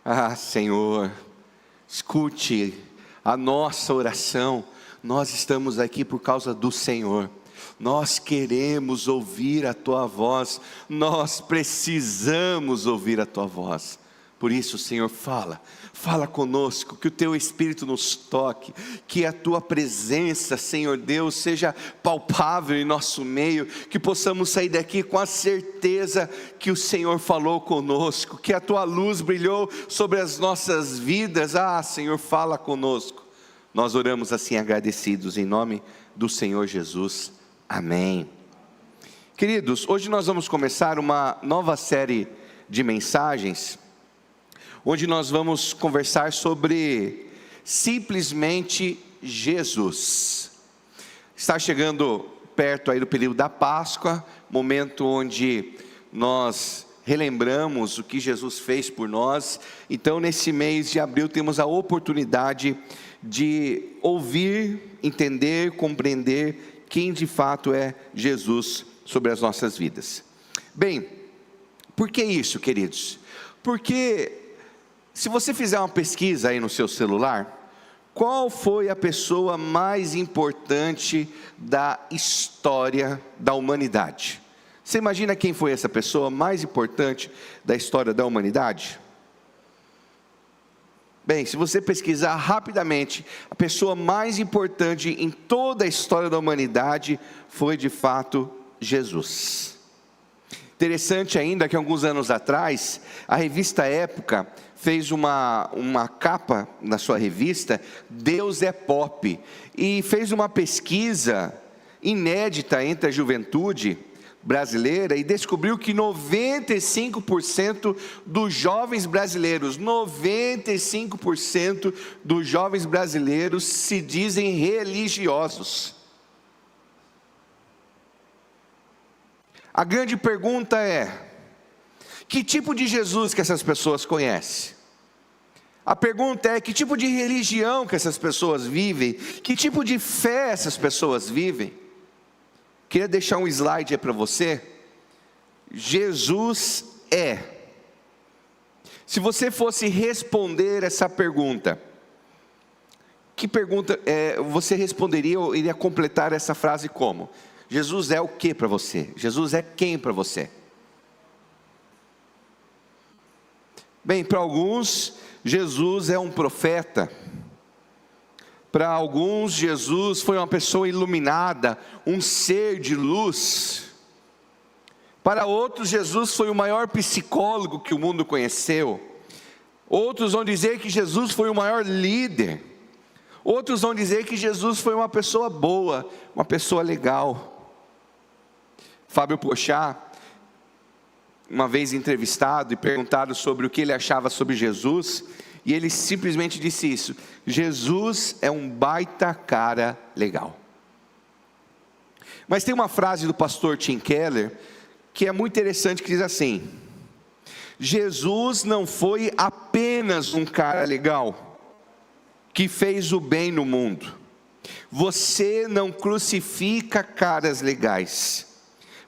Ah, Senhor, escute a nossa oração. Nós estamos aqui por causa do Senhor. Nós queremos ouvir a Tua voz. Nós precisamos ouvir a Tua voz. Por isso, Senhor, fala conosco, que o Teu Espírito nos toque, que a Tua presença, Senhor Deus, seja palpável em nosso meio, que possamos sair daqui com a certeza que o Senhor falou conosco, que a Tua luz brilhou sobre as nossas vidas. Ah, Senhor, fala conosco. Nós oramos assim agradecidos em nome do Senhor Jesus. Amém. Queridos, hoje nós vamos começar uma nova série de mensagens, onde nós vamos conversar sobre simplesmente Jesus. Está chegando perto aí do período da Páscoa, momento onde nós relembramos o que Jesus fez por nós. Então, nesse mês de abril, temos a oportunidade de ouvir, entender, compreender quem de fato é Jesus sobre as nossas vidas. Bem, por que isso, queridos? Porque se você fizer uma pesquisa aí no seu celular, qual foi a pessoa mais importante da história da humanidade? Você imagina quem foi essa pessoa mais importante da história da humanidade? Bem, se você pesquisar rapidamente, a pessoa mais importante em toda a história da humanidade foi de fato Jesus. Interessante ainda que alguns anos atrás, a revista Época fez uma capa na sua revista, Deus é Pop, e fez uma pesquisa inédita entre a juventude brasileira e descobriu que 95% dos jovens brasileiros, 95% dos jovens brasileiros se dizem religiosos. A grande pergunta é: que tipo de Jesus que essas pessoas conhecem? A pergunta é: que tipo de religião que essas pessoas vivem? Que tipo de fé essas pessoas vivem? Queria deixar um slide aí para você. Jesus é. Se você fosse responder essa pergunta, que pergunta você responderia ou iria completar essa frase como? Jesus é o que para você? Jesus é quem para você? Bem, para alguns, Jesus é um profeta. Para alguns, Jesus foi uma pessoa iluminada, um ser de luz. Para outros, Jesus foi o maior psicólogo que o mundo conheceu. Outros vão dizer que Jesus foi o maior líder. Outros vão dizer que Jesus foi uma pessoa boa, uma pessoa legal. Fábio Porchat, uma vez entrevistado e perguntado sobre o que ele achava sobre Jesus, e ele simplesmente disse isso: Jesus é um baita cara legal. Mas tem uma frase do pastor Tim Keller que é muito interessante, que diz assim: Jesus não foi apenas um cara legal que fez o bem no mundo. Você não crucifica caras legais,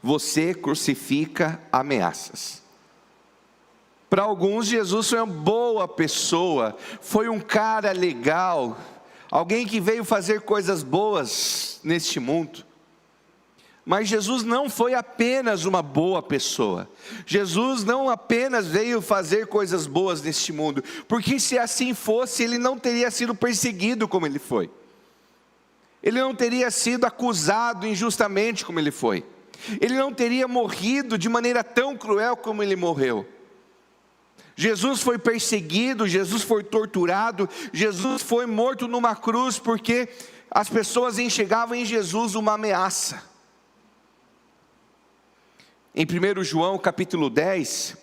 você crucifica ameaças. Para alguns, Jesus foi uma boa pessoa, foi um cara legal, alguém que veio fazer coisas boas neste mundo. Mas Jesus não foi apenas uma boa pessoa. Jesus não apenas veio fazer coisas boas neste mundo, porque se assim fosse, ele não teria sido perseguido como ele foi. Ele não teria sido acusado injustamente como ele foi. Ele não teria morrido de maneira tão cruel como ele morreu. Jesus foi perseguido, Jesus foi torturado, Jesus foi morto numa cruz, porque as pessoas enxergavam em Jesus uma ameaça. Em 1 João capítulo 10,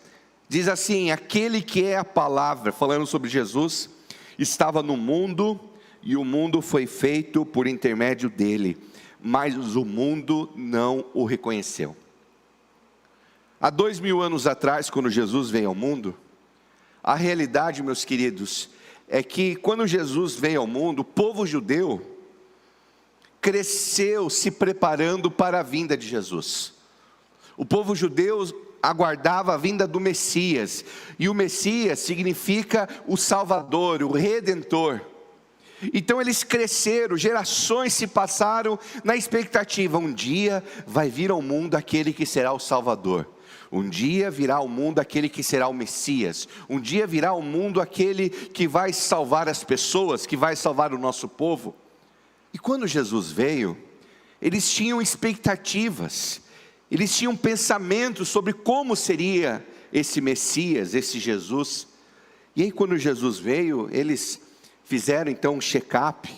diz assim: aquele que é a palavra, falando sobre Jesus, estava no mundo, e o mundo foi feito por intermédio dele, mas o mundo não o reconheceu. Há 2000 anos atrás, quando Jesus veio ao mundo, a realidade, meus queridos, é que quando Jesus veio ao mundo, o povo judeu cresceu se preparando para a vinda de Jesus. O povo judeu aguardava a vinda do Messias, e o Messias significa o Salvador, o Redentor. Então eles cresceram, gerações se passaram na expectativa: um dia vai vir ao mundo aquele que será o Salvador, um dia virá ao mundo aquele que será o Messias, um dia virá ao mundo aquele que vai salvar as pessoas, que vai salvar o nosso povo. E quando Jesus veio, eles tinham expectativas, eles tinham pensamentos sobre como seria esse Messias, esse Jesus. E aí quando Jesus veio, eles fizeram então um check-up.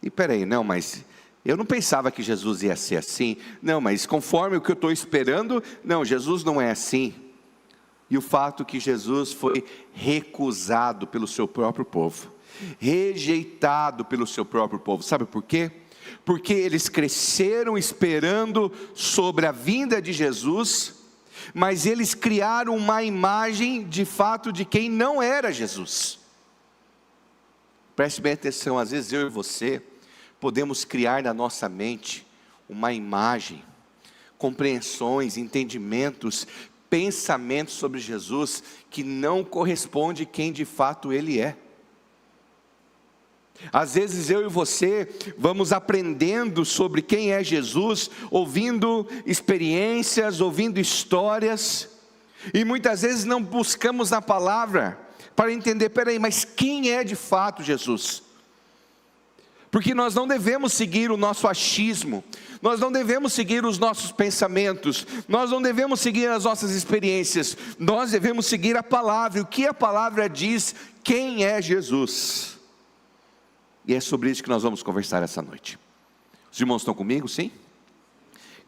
E peraí, não, mas eu não pensava que Jesus ia ser assim. Não, mas conforme o que eu estou esperando, não, Jesus não é assim. E o fato que Jesus foi recusado pelo seu próprio povo, rejeitado pelo seu próprio povo. Sabe por quê? Porque eles cresceram esperando sobre a vinda de Jesus, mas eles criaram uma imagem de fato de quem não era Jesus. Preste bem atenção, às vezes eu e você podemos criar na nossa mente uma imagem, compreensões, entendimentos, pensamentos sobre Jesus que não corresponde a quem de fato Ele é. Às vezes eu e você vamos aprendendo sobre quem é Jesus, ouvindo experiências, ouvindo histórias, e muitas vezes não buscamos na palavra para entender, peraí, mas quem é de fato Jesus? Porque nós não devemos seguir o nosso achismo, nós não devemos seguir os nossos pensamentos, nós não devemos seguir as nossas experiências, nós devemos seguir a palavra, o que a palavra diz, quem é Jesus. E é sobre isso que nós vamos conversar essa noite. Os irmãos estão comigo, sim?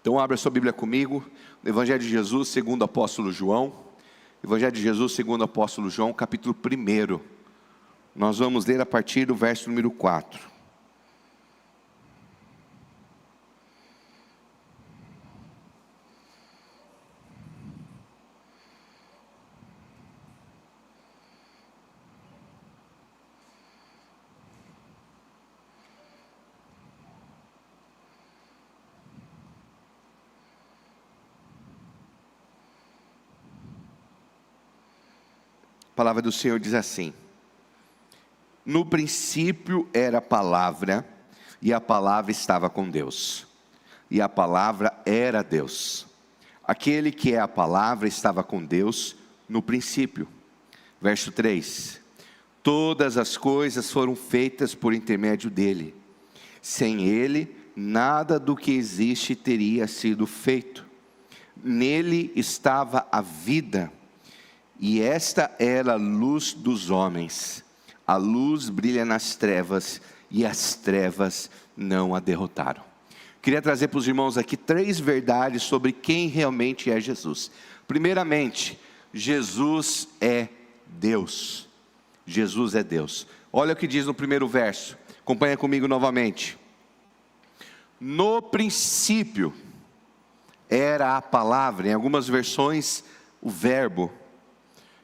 Então abra sua Bíblia comigo, no Evangelho de Jesus segundo o apóstolo João, Evangelho de Jesus segundo o apóstolo João, capítulo 1. Nós vamos ler a partir do verso número 4. A palavra do Senhor diz assim: no princípio era a palavra, e a palavra estava com Deus, e a palavra era Deus. Aquele que é a palavra estava com Deus no princípio. Verso 3: todas as coisas foram feitas por intermédio dele. Sem ele, nada do que existe teria sido feito. Nele estava a vida, e esta era a luz dos homens. A luz brilha nas trevas, e as trevas não a derrotaram. Queria trazer para os irmãos aqui 3 verdades sobre quem realmente é Jesus. Primeiramente, Jesus é Deus. Jesus é Deus. Olha o que diz no primeiro verso. Acompanha comigo novamente. No princípio era a palavra, em algumas versões o verbo.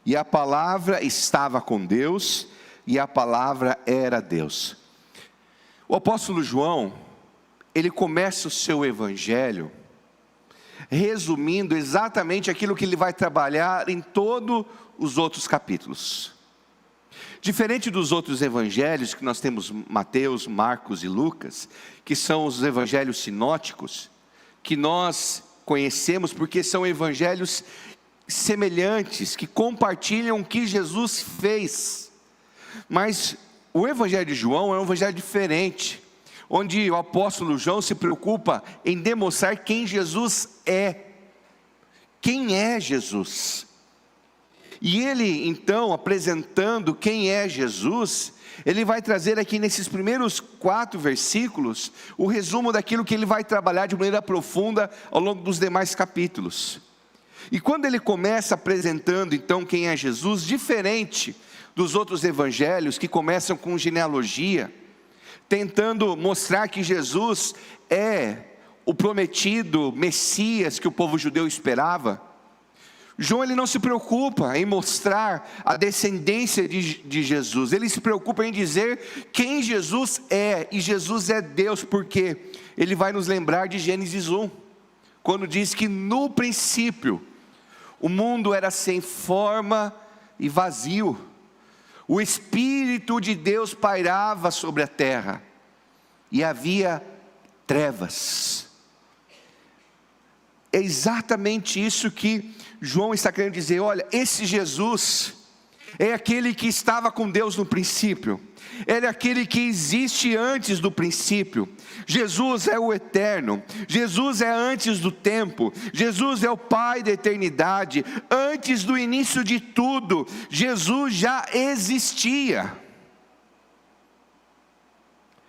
E a palavra estava com Deus, e a palavra era Deus. O apóstolo João, ele começa o seu evangelho resumindo exatamente aquilo que ele vai trabalhar em todos os outros capítulos. Diferente dos outros evangelhos que nós temos, Mateus, Marcos e Lucas, que são os evangelhos sinóticos, que nós conhecemos porque são evangelhos semelhantes, que compartilham o que Jesus fez. Mas o evangelho de João é um evangelho diferente, onde o apóstolo João se preocupa em demonstrar quem Jesus é. Quem é Jesus? E ele então, apresentando quem é Jesus, ele vai trazer aqui nesses primeiros 4 versículos o resumo daquilo que ele vai trabalhar de maneira profunda ao longo dos demais capítulos. E quando ele começa apresentando então quem é Jesus, diferente dos outros evangelhos que começam com genealogia, tentando mostrar que Jesus é o prometido Messias que o povo judeu esperava, João ele não se preocupa em mostrar a descendência de Jesus, ele se preocupa em dizer quem Jesus é, e Jesus é Deus, porque ele vai nos lembrar de Gênesis 1, quando diz que no princípio, O mundo era sem forma e vazio. O Espírito de Deus pairava sobre a terra e havia trevas. É exatamente isso que João está querendo dizer. Olha, esse Jesus é aquele que estava com Deus no princípio. Ele é aquele que existe antes do princípio. Jesus é o eterno. Jesus é antes do tempo. Jesus é o Pai da eternidade. Antes do início de tudo, Jesus já existia.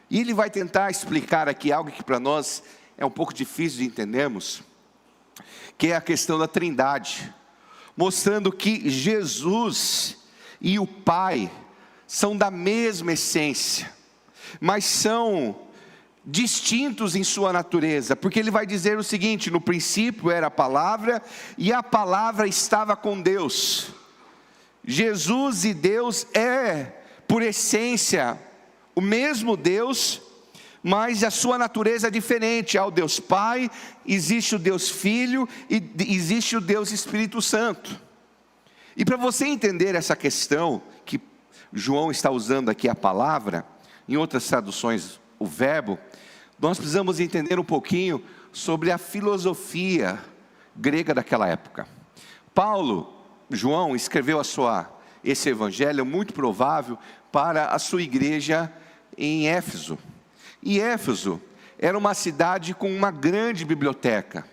E ele vai tentar explicar aqui algo que para nós é um pouco difícil de entendermos, que é a questão da Trindade, mostrando que Jesus e o Pai são da mesma essência, mas são distintos em sua natureza, porque ele vai dizer o seguinte: no princípio era a palavra, e a palavra estava com Deus. Jesus e Deus é, por essência, o mesmo Deus, mas a sua natureza é diferente. Há o Deus Pai, existe o Deus Filho e existe o Deus Espírito Santo. E para você entender essa questão, que João está usando aqui a palavra, em outras traduções o verbo, nós precisamos entender um pouquinho sobre a filosofia grega daquela época. João escreveu esse evangelho, muito provável, para a sua igreja em Éfeso. E Éfeso era uma cidade com uma grande biblioteca.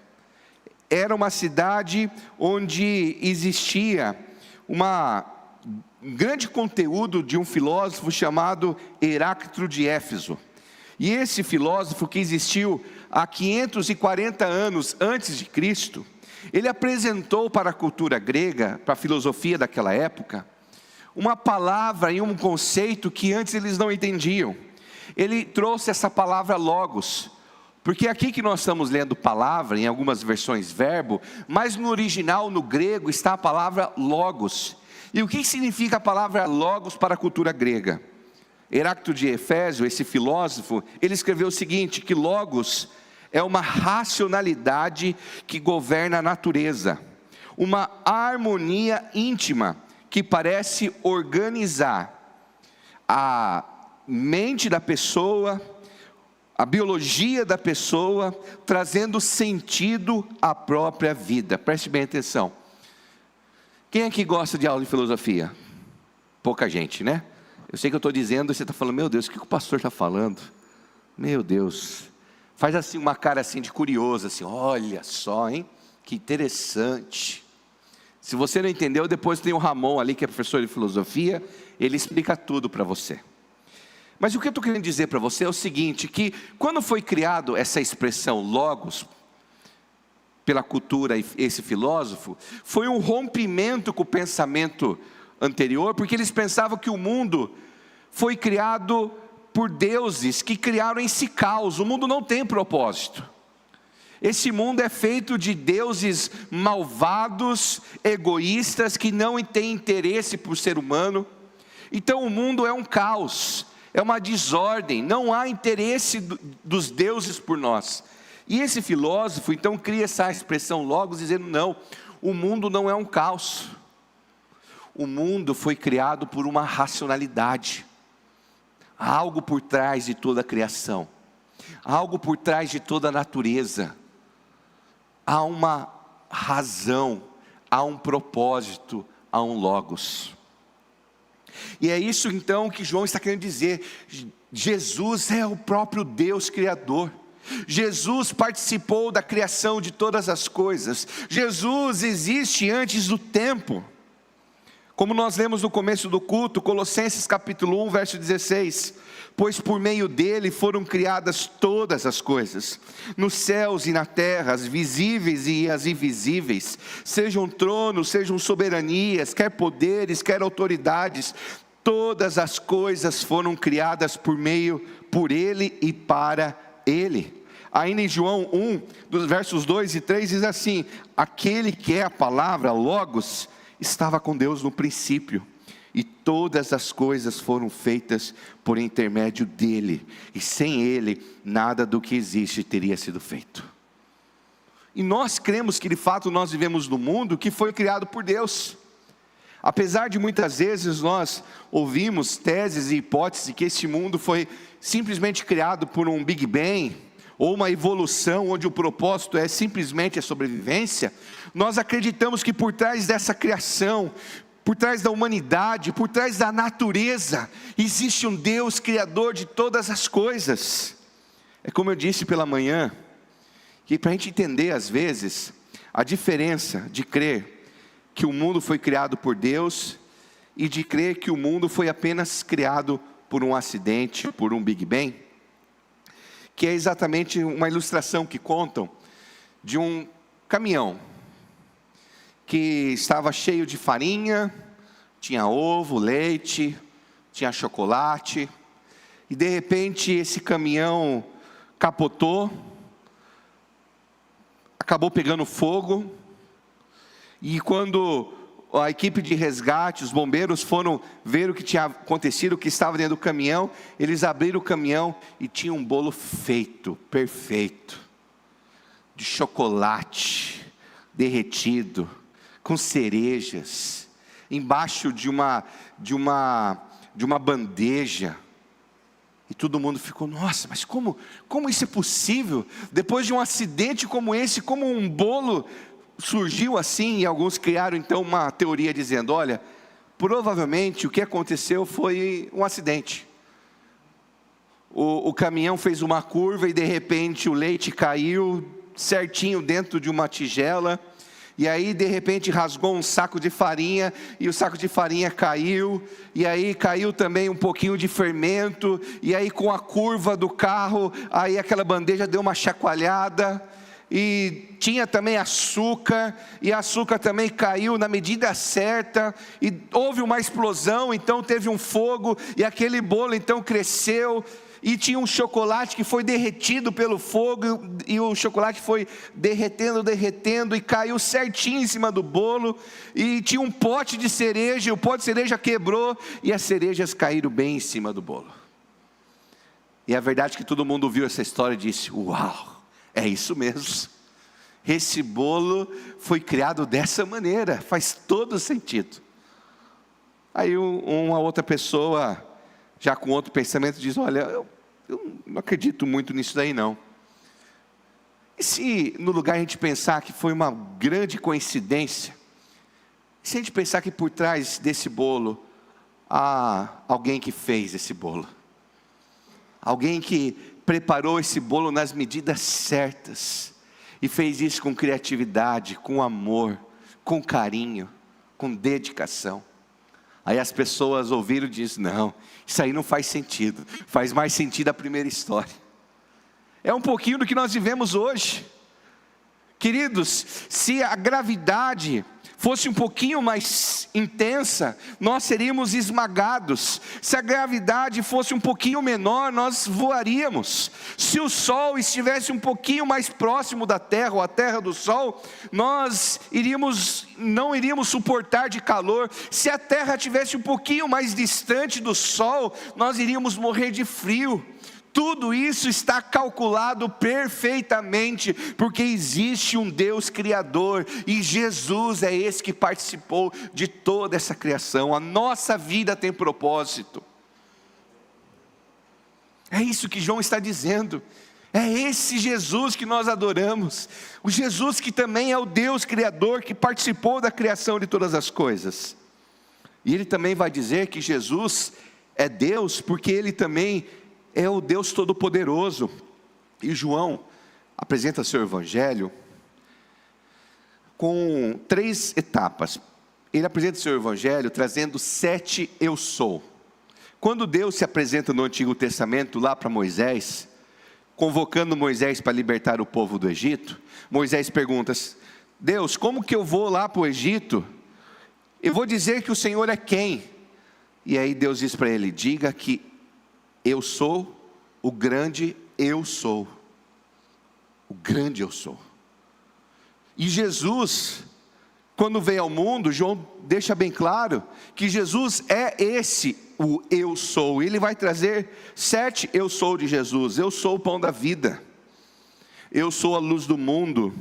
Era uma cidade onde existia um grande conteúdo de um filósofo chamado Heráclito de Éfeso. E esse filósofo, que existiu há 540 anos antes de Cristo, ele apresentou para a cultura grega, para a filosofia daquela época, uma palavra e um conceito que antes eles não entendiam. Ele trouxe essa palavra logos, porque aqui que nós estamos lendo palavra, em algumas versões verbo, mas no original, no grego, está a palavra logos. E o que significa a palavra logos para a cultura grega? Heráclito de Éfeso, esse filósofo, ele escreveu o seguinte: que logos é uma racionalidade que governa a natureza, uma harmonia íntima que parece organizar a mente da pessoa, a biologia da pessoa, trazendo sentido à própria vida. Preste bem atenção. Quem aqui gosta de aula de filosofia? Pouca gente, né? Eu sei que eu estou dizendo, e você está falando: meu Deus, o que o pastor está falando? Meu Deus. Faz assim uma cara assim de curioso, assim: olha só, hein? Que interessante. Se você não entendeu, depois tem o Ramon ali, que é professor de filosofia, ele explica tudo para você. Mas o que eu estou querendo dizer para você é o seguinte: que quando foi criado essa expressão logos, pela cultura, esse filósofo, foi um rompimento com o pensamento anterior, porque eles pensavam que o mundo foi criado por deuses que criaram em si caos. O mundo não tem propósito. Esse mundo é feito de deuses malvados, egoístas, que não têm interesse por ser humano. Então o mundo é um caos, é uma desordem, não há interesse dos deuses por nós. E esse filósofo então cria essa expressão logos, dizendo: não, o mundo não é um caos. O mundo foi criado por uma racionalidade. Há algo por trás de toda a criação, há algo por trás de toda a natureza. Há uma razão, há um propósito, há um logos. E é isso então que João está querendo dizer. Jesus é o próprio Deus Criador. Jesus participou da criação de todas as coisas. Jesus existe antes do tempo. Como nós lemos no começo do culto, Colossenses capítulo 1, verso 16: pois por meio dele foram criadas todas as coisas, nos céus e na terra, as visíveis e as invisíveis, sejam tronos, sejam soberanias, quer poderes, quer autoridades, todas as coisas foram criadas por ele e para ele. Ainda em João 1, dos versos 2 e 3, diz assim: aquele que é a palavra, logos, estava com Deus no princípio, e todas as coisas foram feitas por intermédio dele, e sem ele, nada do que existe teria sido feito. E nós cremos que de fato nós vivemos num mundo que foi criado por Deus. Apesar de muitas vezes nós ouvimos teses e hipóteses que esse mundo foi simplesmente criado por um Big Bang, ou uma evolução onde o propósito é simplesmente a sobrevivência, nós acreditamos que por trás dessa criação, por trás da humanidade, por trás da natureza, existe um Deus criador de todas as coisas. É como eu disse pela manhã, que para a gente entender às vezes a diferença de crer que o mundo foi criado por Deus e de crer que o mundo foi apenas criado por um acidente, por um Big Bang, que é exatamente uma ilustração que contam de um caminhão que estava cheio de farinha, tinha ovo, leite, tinha chocolate, e de repente esse caminhão capotou, acabou pegando fogo, e quando a equipe de resgate, os bombeiros foram ver o que tinha acontecido, o que estava dentro do caminhão, eles abriram o caminhão e tinha um bolo feito, perfeito, de chocolate, derretido, com cerejas, embaixo de uma bandeja, e todo mundo ficou, nossa, mas como isso é possível? Depois de um acidente como esse, como um bolo surgiu assim? E alguns criaram então uma teoria dizendo, olha, provavelmente o que aconteceu foi um acidente. O caminhão fez uma curva e de repente o leite caiu certinho dentro de uma tigela, e aí de repente rasgou um saco de farinha, e o saco de farinha caiu, e aí caiu também um pouquinho de fermento, e aí com a curva do carro, aí aquela bandeja deu uma chacoalhada, e tinha também açúcar, e açúcar também caiu na medida certa, e houve uma explosão, então teve um fogo, e aquele bolo então cresceu, e tinha um chocolate que foi derretido pelo fogo, e o chocolate foi derretendo, e caiu certinho em cima do bolo, e tinha um pote de cereja, e o pote de cereja quebrou, e as cerejas caíram bem em cima do bolo. E a verdade é que todo mundo viu essa história e disse, uau, é isso mesmo, esse bolo foi criado dessa maneira, faz todo sentido. Aí uma outra pessoa, já com outro pensamento, diz, olha, eu não acredito muito nisso daí não. E se no lugar a gente pensar que foi uma grande coincidência, se a gente pensar que por trás desse bolo, há alguém que fez esse bolo, alguém que preparou esse bolo nas medidas certas, e fez isso com criatividade, com amor, com carinho, com dedicação. Aí as pessoas ouviram e disseram, não, isso aí não faz sentido, faz mais sentido a primeira história. É um pouquinho do que nós vivemos hoje. Queridos, se a gravidade fosse um pouquinho mais intensa, nós seríamos esmagados. Se a gravidade fosse um pouquinho menor, nós voaríamos. Se o Sol estivesse um pouquinho mais próximo da Terra, ou a Terra do Sol, nós não iríamos suportar de calor. Se a Terra estivesse um pouquinho mais distante do Sol, nós iríamos morrer de frio. Tudo isso está calculado perfeitamente, porque existe um Deus criador, e Jesus é esse que participou de toda essa criação. A nossa vida tem propósito. É isso que João está dizendo. É esse Jesus que nós adoramos, o Jesus que também é o Deus criador, que participou da criação de todas as coisas. E ele também vai dizer que Jesus é Deus, porque ele também é o Deus Todo-Poderoso. E João apresenta seu evangelho com 3 etapas. Ele apresenta seu evangelho trazendo 7 eu sou. Quando Deus se apresenta no Antigo Testamento lá para Moisés, convocando Moisés para libertar o povo do Egito, Moisés pergunta, Deus, como que eu vou lá para o Egito? Eu vou dizer que o Senhor é quem? E aí Deus diz para ele, diga que eu sou o grande eu sou. O grande eu sou. E Jesus, quando veio ao mundo, João deixa bem claro que Jesus é esse, o eu sou. Ele vai trazer 7 eu sou de Jesus. Eu sou o pão da vida. Eu sou a luz do mundo.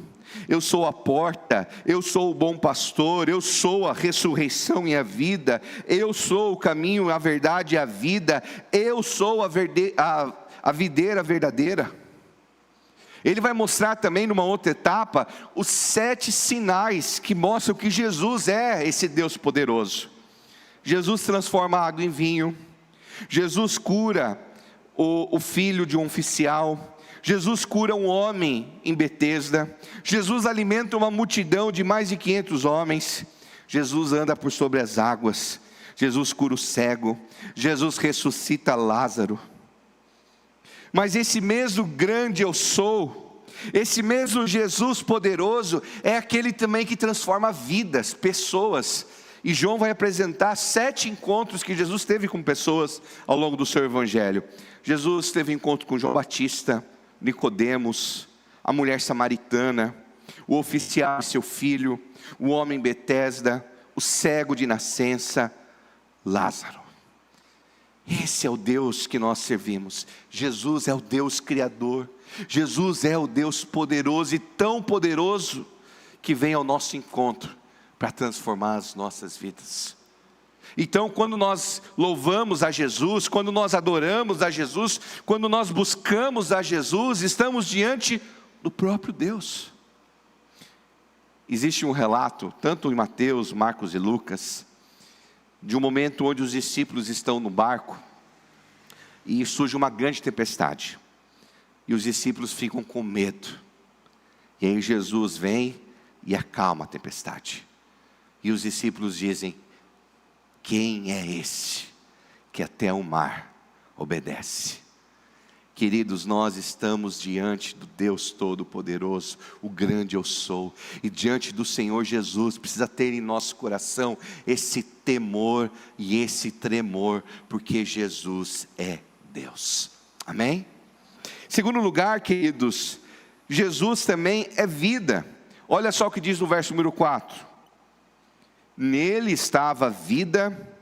eu sou a porta, eu sou o bom pastor, eu sou a ressurreição e a vida, eu sou o caminho, a verdade e a vida, eu sou a videira verdadeira. Ele vai mostrar também numa outra etapa os 7 sinais que mostram que Jesus é esse Deus poderoso. Jesus transforma a água em vinho, Jesus cura o filho de um oficial, Jesus cura um homem em Betesda, Jesus alimenta uma multidão de mais de 500 homens, Jesus anda por sobre as águas, Jesus cura o cego, Jesus ressuscita Lázaro. Mas esse mesmo grande eu sou, esse mesmo Jesus poderoso, é aquele também que transforma vidas, pessoas. E João vai apresentar 7 encontros que Jesus teve com pessoas ao longo do seu evangelho. Jesus teve encontro com João Batista, Nicodemos, a mulher samaritana, o oficial e seu filho, o homem em Betesda, o cego de nascença, Lázaro. Esse é o Deus que nós servimos. Jesus é o Deus criador, Jesus é o Deus poderoso, e tão poderoso que vem ao nosso encontro para transformar as nossas vidas. Então, quando nós louvamos a Jesus, quando nós adoramos a Jesus, quando nós buscamos a Jesus, estamos diante do próprio Deus. Existe um relato, tanto em Mateus, Marcos e Lucas, de um momento onde os discípulos estão no barco e surge uma grande tempestade, e os discípulos ficam com medo, e aí Jesus vem e acalma a tempestade, e os discípulos dizem: quem é esse que até o mar obedece? Queridos, nós estamos diante do Deus Todo-Poderoso, o grande eu sou, e diante do Senhor Jesus, precisa ter em nosso coração esse temor e esse tremor, porque Jesus é Deus, amém? Segundo lugar, queridos, Jesus também é vida. Olha só o que diz no verso número 4: nele estava a vida,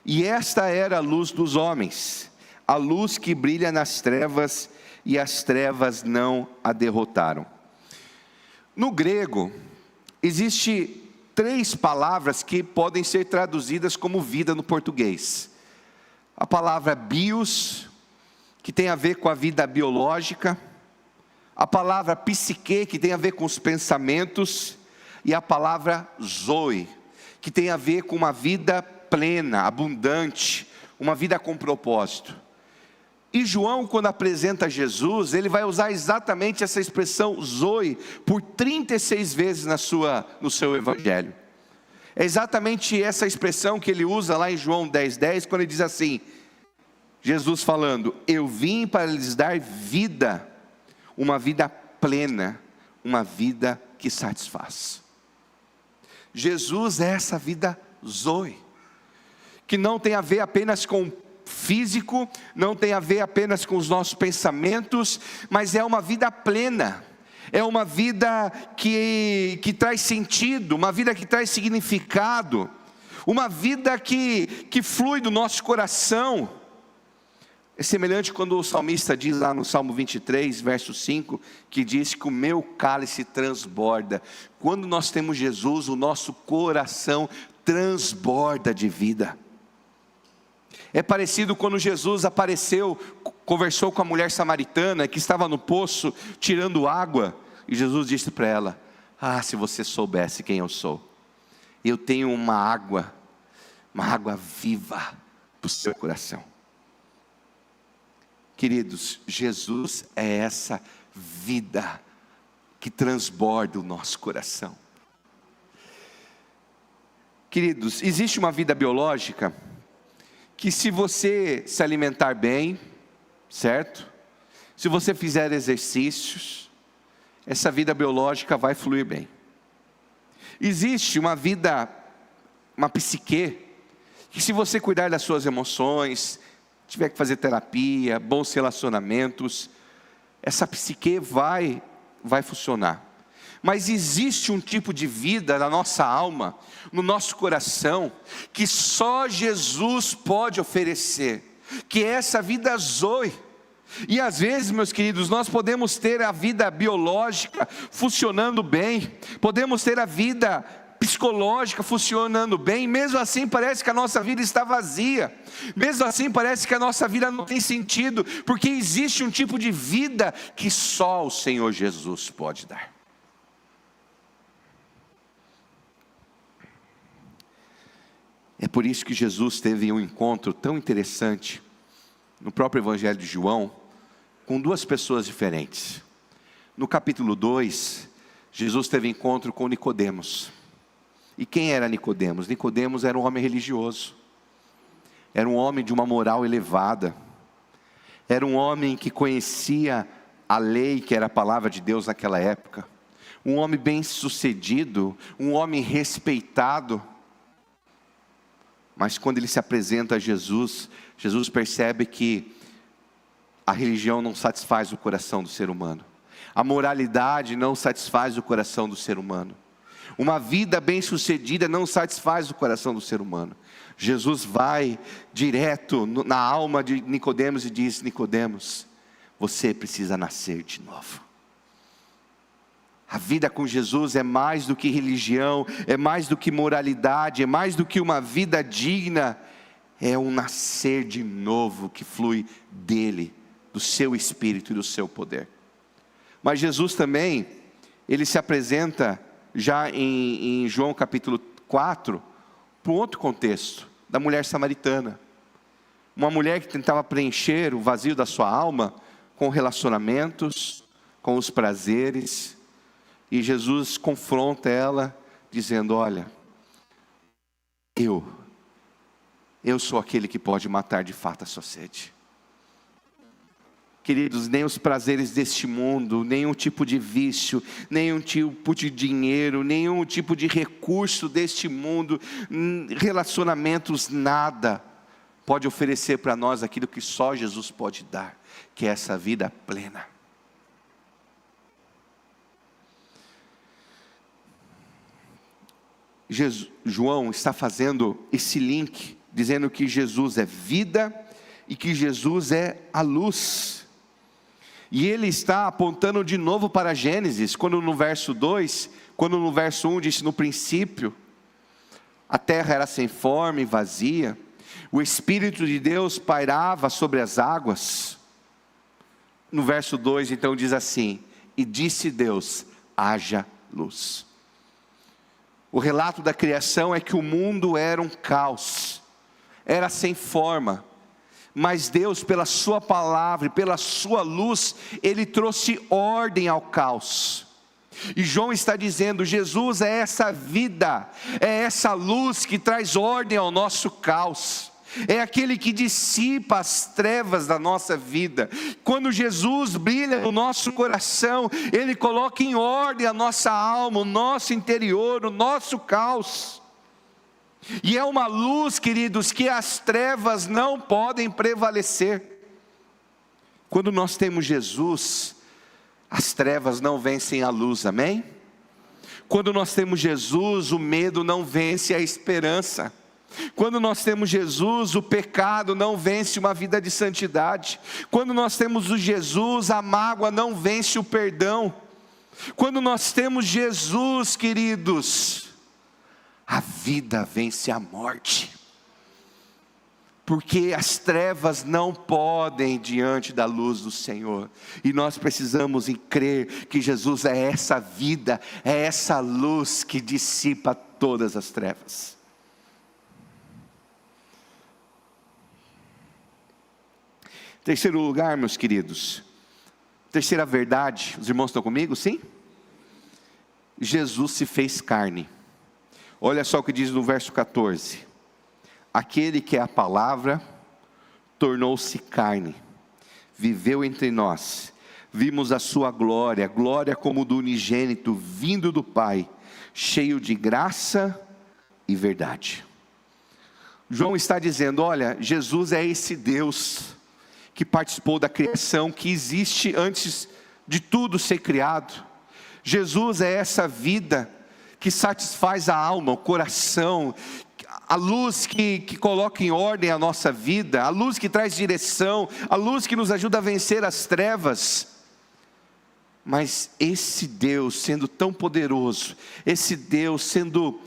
e esta era a luz dos homens, a luz que brilha nas trevas, e as trevas não a derrotaram. No grego, existe 3 palavras que podem ser traduzidas como vida no português. A palavra bios, que tem a ver com a vida biológica, a palavra psique, que tem a ver com os pensamentos, e a palavra zoe, que tem a ver com uma vida plena, abundante, uma vida com propósito. E João, quando apresenta Jesus, ele vai usar exatamente essa expressão zoe por 36 vezes no seu evangelho. É exatamente essa expressão que ele usa lá em João 10:10, quando ele diz assim, Jesus falando: eu vim para lhes dar vida, uma vida plena, uma vida que satisfaz. Jesus é essa vida zoe, que não tem a ver apenas com o físico, não tem a ver apenas com os nossos pensamentos, mas é uma vida plena, é uma vida que traz sentido, uma vida que traz significado, uma vida que flui do nosso coração. É semelhante quando o salmista diz lá no Salmo 23, verso 5, que diz que o meu cálice transborda. Quando nós temos Jesus, o nosso coração transborda de vida. É parecido quando Jesus apareceu, conversou com a mulher samaritana que estava no poço tirando água, e Jesus disse para ela: ah, se você soubesse quem eu sou, eu tenho uma água viva para o seu coração. Queridos, Jesus é essa vida que transborda o nosso coração. Queridos, existe uma vida biológica que, se você se alimentar bem, certo? Se você fizer exercícios, essa vida biológica vai fluir bem. Existe uma vida, uma psique, que se você cuidar das suas emoções, tiver que fazer terapia, bons relacionamentos, essa psique vai funcionar. Mas existe um tipo de vida na nossa alma, no nosso coração, que só Jesus pode oferecer, que é essa vida zoe, E às vezes, meus queridos, nós podemos ter a vida biológica funcionando bem, podemos ter a vida psicológica funcionando bem, mesmo assim parece que a nossa vida está vazia, mesmo assim parece que a nossa vida não tem sentido, porque existe um tipo de vida que só o Senhor Jesus pode dar. É por isso que Jesus teve um encontro tão interessante no próprio Evangelho de João, com duas pessoas diferentes. No capítulo 2, Jesus teve encontro com Nicodemos. E quem era Nicodemos? Nicodemos era um homem religioso, era um homem de uma moral elevada, era um homem que conhecia a lei, que era a palavra de Deus naquela época, um homem bem sucedido, um homem respeitado. Mas quando ele se apresenta a Jesus, Jesus percebe que a religião não satisfaz o coração do ser humano, a moralidade não satisfaz o coração do ser humano, uma vida bem sucedida não satisfaz o coração do ser humano. Jesus vai direto na alma de Nicodemos e diz: Nicodemos, você precisa nascer de novo. A vida com Jesus é mais do que religião, é mais do que moralidade, é mais do que uma vida digna, é um nascer de novo que flui dele, do seu espírito e do seu poder. Mas Jesus também, ele se apresenta já em João capítulo 4, para um outro contexto, da mulher samaritana. Uma mulher que tentava preencher o vazio da sua alma com relacionamentos, com os prazeres. E Jesus confronta ela, dizendo: olha, eu sou aquele que pode matar de fato a sua sede. Queridos, nem os prazeres deste mundo, nenhum tipo de vício, nenhum tipo de dinheiro, nenhum tipo de recurso deste mundo, relacionamentos, nada pode oferecer para nós aquilo que só Jesus pode dar, que é essa vida plena. João está fazendo esse link, dizendo que Jesus é vida e que Jesus é a luz. E ele está apontando de novo para Gênesis, quando no verso 2, quando no verso 1 disse: no princípio, a terra era sem forma e vazia, o Espírito de Deus pairava sobre as águas. No verso 2 então diz assim: e disse Deus, haja luz. O relato da criação é que o mundo era um caos, era sem forma, mas Deus, pela sua palavra e pela sua luz, Ele trouxe ordem ao caos. E João está dizendo: Jesus é essa vida, é essa luz que traz ordem ao nosso caos, é aquele que dissipa as trevas da nossa vida. Quando Jesus brilha no nosso coração, Ele coloca em ordem a nossa alma, o nosso interior, o nosso caos. E é uma luz, queridos, que as trevas não podem prevalecer. Quando nós temos Jesus, as trevas não vencem a luz, amém? Quando nós temos Jesus, o medo não vence a esperança. Quando nós temos Jesus, o pecado não vence uma vida de santidade. Quando nós temos o Jesus, a mágoa não vence o perdão. Quando nós temos Jesus, queridos, a vida vence a morte, porque as trevas não podem diante da luz do Senhor, e nós precisamos crer que Jesus é essa vida, é essa luz que dissipa todas as trevas. Terceiro lugar, meus queridos, terceira verdade, os irmãos estão comigo, sim? Jesus se fez carne. Olha só o que diz no verso 14: aquele que é a palavra, tornou-se carne, viveu entre nós, vimos a sua glória, glória como do unigênito, vindo do Pai, cheio de graça e verdade. João está dizendo: olha, Jesus é esse Deus que participou da criação, que existe antes de tudo ser criado. Jesus é essa vida que satisfaz a alma, o coração, a luz que coloca em ordem a nossa vida, a luz que traz direção, a luz que nos ajuda a vencer as trevas. Mas esse Deus sendo tão poderoso, esse Deus sendo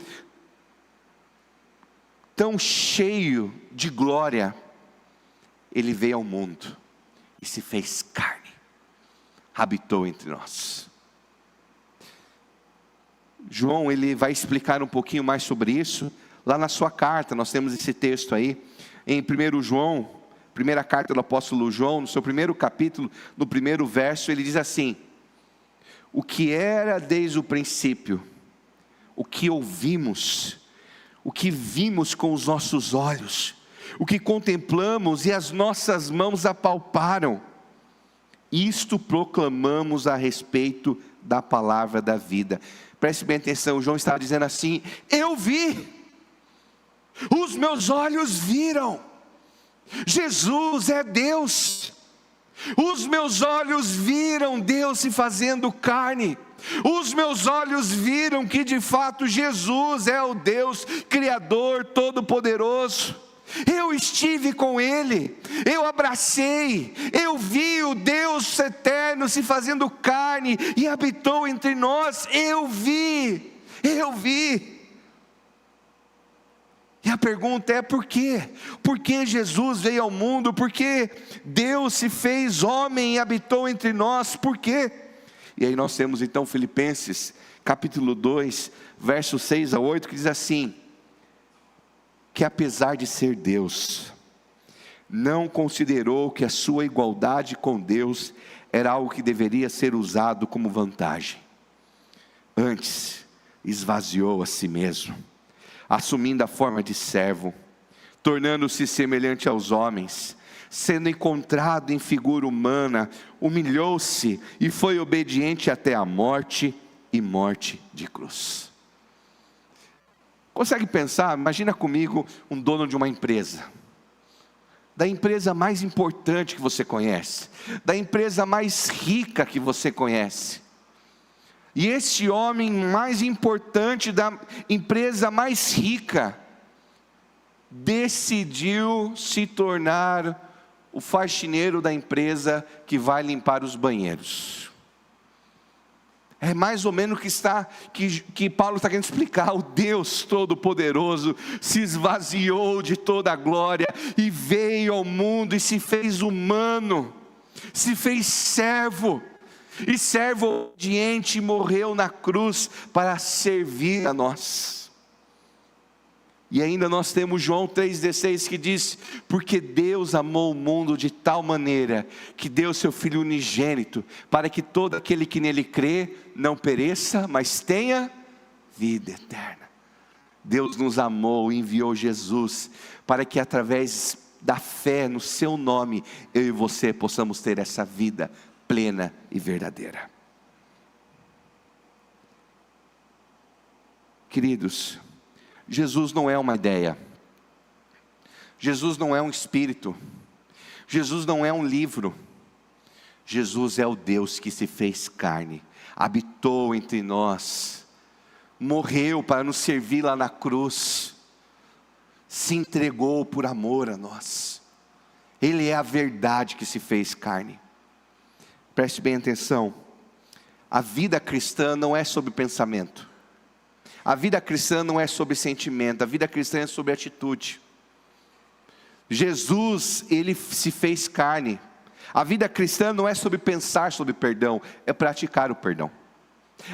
tão cheio de glória, Ele veio ao mundo e se fez carne, habitou entre nós. João, ele vai explicar um pouquinho mais sobre isso, lá na sua carta, nós temos esse texto aí, em 1 João, primeira carta do apóstolo João, no seu primeiro capítulo, no primeiro verso, ele diz assim: o que era desde o princípio, o que ouvimos, o que vimos com os nossos olhos, o que contemplamos e as nossas mãos apalparam, isto proclamamos a respeito da palavra da vida. Preste bem atenção, João estava dizendo assim: eu vi, os meus olhos viram, Jesus é Deus. Os meus olhos viram Deus se fazendo carne. Os meus olhos viram que de fato Jesus é o Deus Criador Todo-Poderoso. Eu estive com Ele, eu abracei, eu vi o Deus eterno se fazendo carne e habitou entre nós. Eu vi. E a pergunta é por quê? Por que Jesus veio ao mundo? Por que Deus se fez homem e habitou entre nós? Por quê? E aí nós temos então Filipenses, capítulo 2, versos 6 a 8, que diz assim: que apesar de ser Deus, não considerou que a sua igualdade com Deus era algo que deveria ser usado como vantagem. Antes, esvaziou a si mesmo, assumindo a forma de servo, tornando-se semelhante aos homens, sendo encontrado em figura humana, humilhou-se e foi obediente até a morte, e morte de cruz. Consegue pensar? Imagina comigo um dono de uma empresa, da empresa mais importante que você conhece, da empresa mais rica que você conhece. E este homem mais importante da empresa mais rica decidiu se tornar o faxineiro da empresa que vai limpar os banheiros. É mais ou menos que Paulo está querendo explicar. O Deus Todo-Poderoso se esvaziou de toda a glória e veio ao mundo e se fez humano, se fez servo. E servo obediente, morreu na cruz para servir a nós. E ainda nós temos João 3,16 que diz: porque Deus amou o mundo de tal maneira, que deu seu Filho unigênito, para que todo aquele que nele crê, não pereça, mas tenha vida eterna. Deus nos amou e enviou Jesus, para que através da fé no seu nome, eu e você possamos ter essa vida plena e verdadeira. Queridos, Jesus não é uma ideia, Jesus não é um espírito, Jesus não é um livro, Jesus é o Deus que se fez carne, habitou entre nós, morreu para nos servir lá na cruz, se entregou por amor a nós. Ele é a verdade que se fez carne. Preste bem atenção, a vida cristã não é sobre pensamento, a vida cristã não é sobre sentimento, a vida cristã é sobre atitude. Jesus, Ele se fez carne. A vida cristã não é sobre pensar sobre perdão, é praticar o perdão.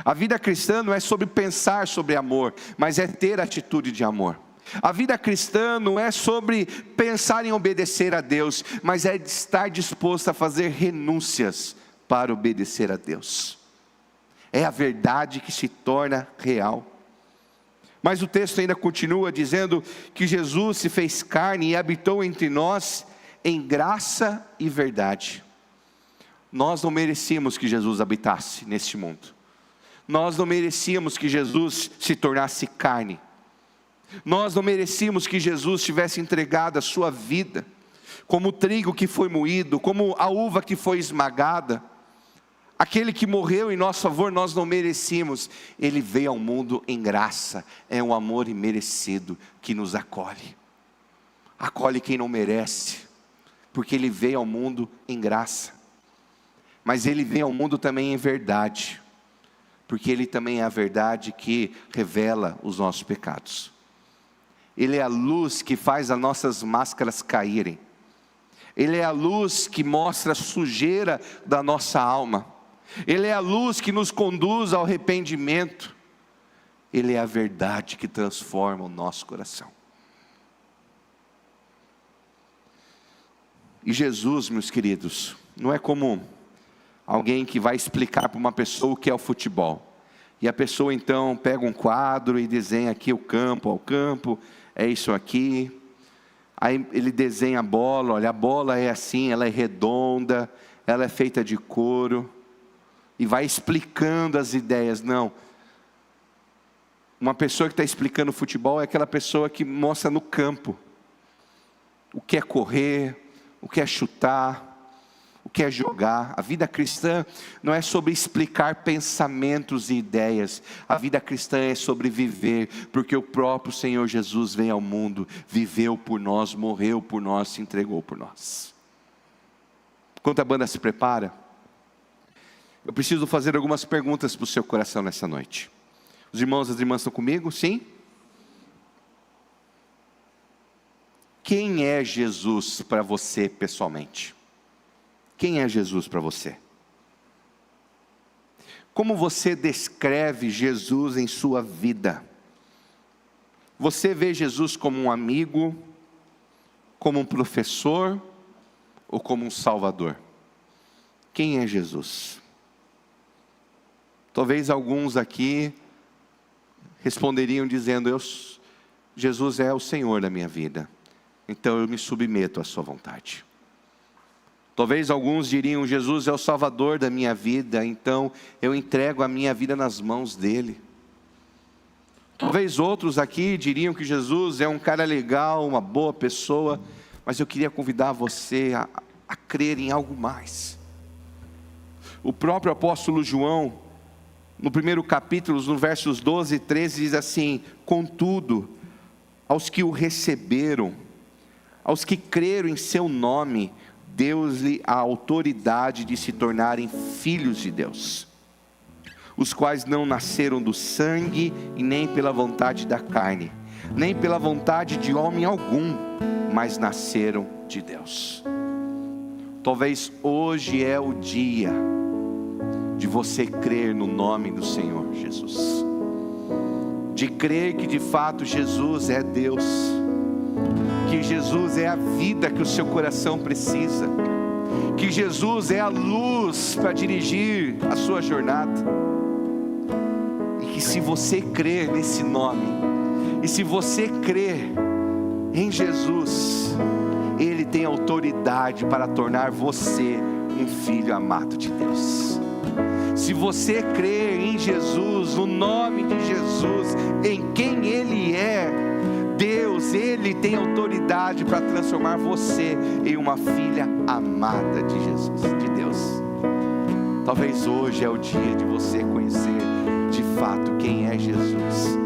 A vida cristã não é sobre pensar sobre amor, mas é ter atitude de amor. A vida cristã não é sobre pensar em obedecer a Deus, mas é estar disposto a fazer renúncias para obedecer a Deus. É a verdade que se torna real. Mas o texto ainda continua dizendo que Jesus se fez carne e habitou entre nós em graça e verdade. Nós não merecíamos que Jesus habitasse neste mundo. Nós não merecíamos que Jesus se tornasse carne. Nós não merecíamos que Jesus tivesse entregado a sua vida, como o trigo que foi moído, como a uva que foi esmagada. aquele que morreu em nosso favor, nós não merecíamos, ele veio ao mundo em graça, é um amor imerecido que nos acolhe quem não merece, porque ele veio ao mundo em graça, mas ele veio ao mundo também em verdade, porque ele também é a verdade que revela os nossos pecados. Ele é a luz que faz as nossas máscaras caírem. Ele é a luz que mostra a sujeira da nossa alma. Ele é a luz que nos conduz ao arrependimento. Ele é a verdade que transforma o nosso coração. E Jesus, meus queridos, não é como alguém que vai explicar para uma pessoa o que é o futebol. E a pessoa então pega um quadro e desenha aqui o campo, é isso aqui. Aí ele desenha a bola, olha, a bola é assim, ela é redonda, ela é feita de couro. E vai explicando as ideias. Não. Uma pessoa que está explicando futebol é aquela pessoa que mostra no campo o que é correr, o que é chutar, o que é jogar. A vida cristã não é sobre explicar pensamentos e ideias. A vida cristã é sobre viver, porque o próprio Senhor Jesus veio ao mundo, viveu por nós, morreu por nós, se entregou por nós. Enquanto a banda se prepara, eu preciso fazer algumas perguntas para o seu coração nessa noite. Os irmãos e as irmãs estão comigo? Sim? Quem é Jesus para você pessoalmente? Quem é Jesus para você? Como você descreve Jesus em sua vida? Você vê Jesus como um amigo, como um professor ou como um salvador? Quem é Jesus? Talvez alguns aqui responderiam dizendo: Jesus é o Senhor da minha vida, então eu me submeto à sua vontade. Talvez alguns diriam: Jesus é o Salvador da minha vida, então eu entrego a minha vida nas mãos dele. Talvez outros aqui diriam que Jesus é um cara legal, uma boa pessoa, mas eu queria convidar você a crer em algo mais. O próprio apóstolo João, no primeiro capítulo, no versos 12 e 13, diz assim: contudo, aos que o receberam, aos que creram em seu nome, deu-lhe a autoridade de se tornarem filhos de Deus, os quais não nasceram do sangue, e nem pela vontade da carne, nem pela vontade de homem algum, mas nasceram de Deus. Talvez hoje é o dia de você crer no nome do Senhor Jesus, de crer que de fato Jesus é Deus, que Jesus é a vida que o seu coração precisa, que Jesus é a luz para dirigir a sua jornada, e que se você crer nesse nome, e se você crer em Jesus, Ele tem autoridade para tornar você um filho amado de Deus. Se você crer em Jesus, no nome de Jesus, em quem Ele é, Deus, Ele tem autoridade para transformar você em uma filha amada de Jesus, de Deus. Talvez hoje é o dia de você conhecer de fato quem é Jesus,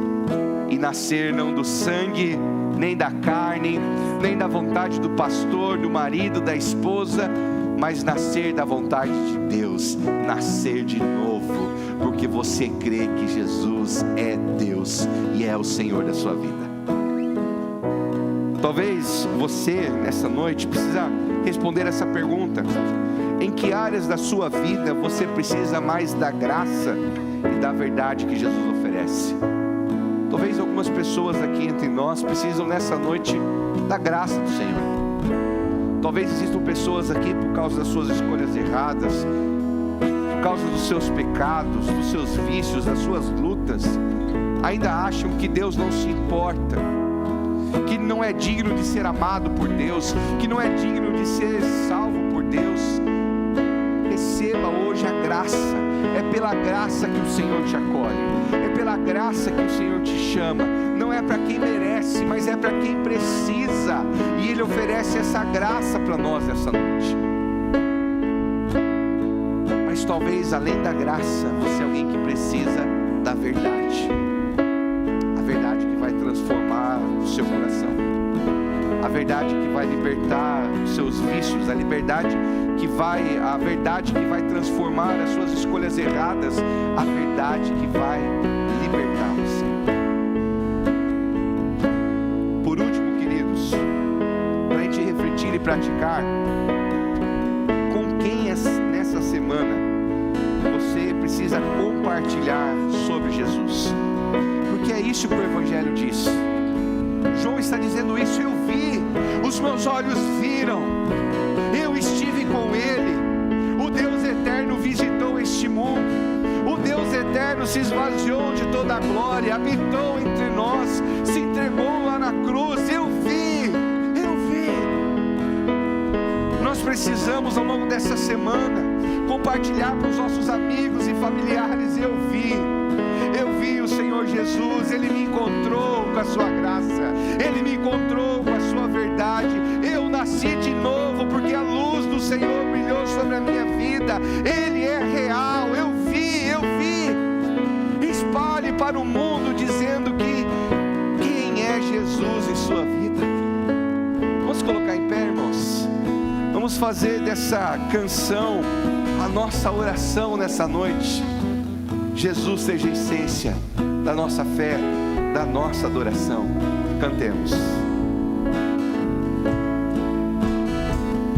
e nascer não do sangue, nem da carne, nem da vontade do pastor, do marido, da esposa, mas nascer da vontade de Deus, nascer de novo, porque você crê que Jesus é Deus e é o Senhor da sua vida. Talvez você, nessa noite, precisa responder essa pergunta: em que áreas da sua vida você precisa mais da graça e da verdade que Jesus oferece? Talvez algumas pessoas aqui entre nós precisam nessa noite da graça do Senhor. Talvez existam pessoas aqui por causa das suas escolhas erradas, por causa dos seus pecados, dos seus vícios, das suas lutas, ainda acham que Deus não se importa, que não é digno de ser amado por Deus, que não é digno de ser salvo por Deus. Receba hoje a graça. É pela graça que o Senhor te acolhe, é pela graça que o Senhor te chama. Não é para quem merece, mas é para quem precisa, e Ele oferece essa graça para nós essa noite. Mas queridos, talvez além da graça, você é alguém que precisa da verdade. A verdade que vai transformar o seu coração. A verdade que vai libertar os seus vícios. A verdade que vai transformar as suas escolhas erradas. A verdade que vai libertar você. Por último, queridos, para a gente refletir e praticar, com quem nessa semana você precisa compartilhar sobre Jesus? Porque é isso que o Evangelho diz. João está dizendo isso: eu vi, os meus olhos viram, eu estive com Ele. O Deus eterno visitou este mundo, o Deus eterno se esvaziou de toda a glória, habitou entre nós, se entregou lá na cruz. Eu vi. Nós precisamos ao longo dessa semana compartilhar para os nossos amigos e familiares: eu vi o Senhor Jesus, Ele me encontrou com a sua graça, Ele me encontrou com a sua verdade, eu nasci de novo porque a luz do Senhor brilhou sobre a minha vida, Ele é real, eu vi. Espalhe para o mundo dizendo que quem é Jesus em sua vida. Vamos colocar em pé, irmãos. Vamos fazer dessa canção a nossa oração nessa noite. Jesus seja a essência da nossa fé, da nossa adoração. Cantemos.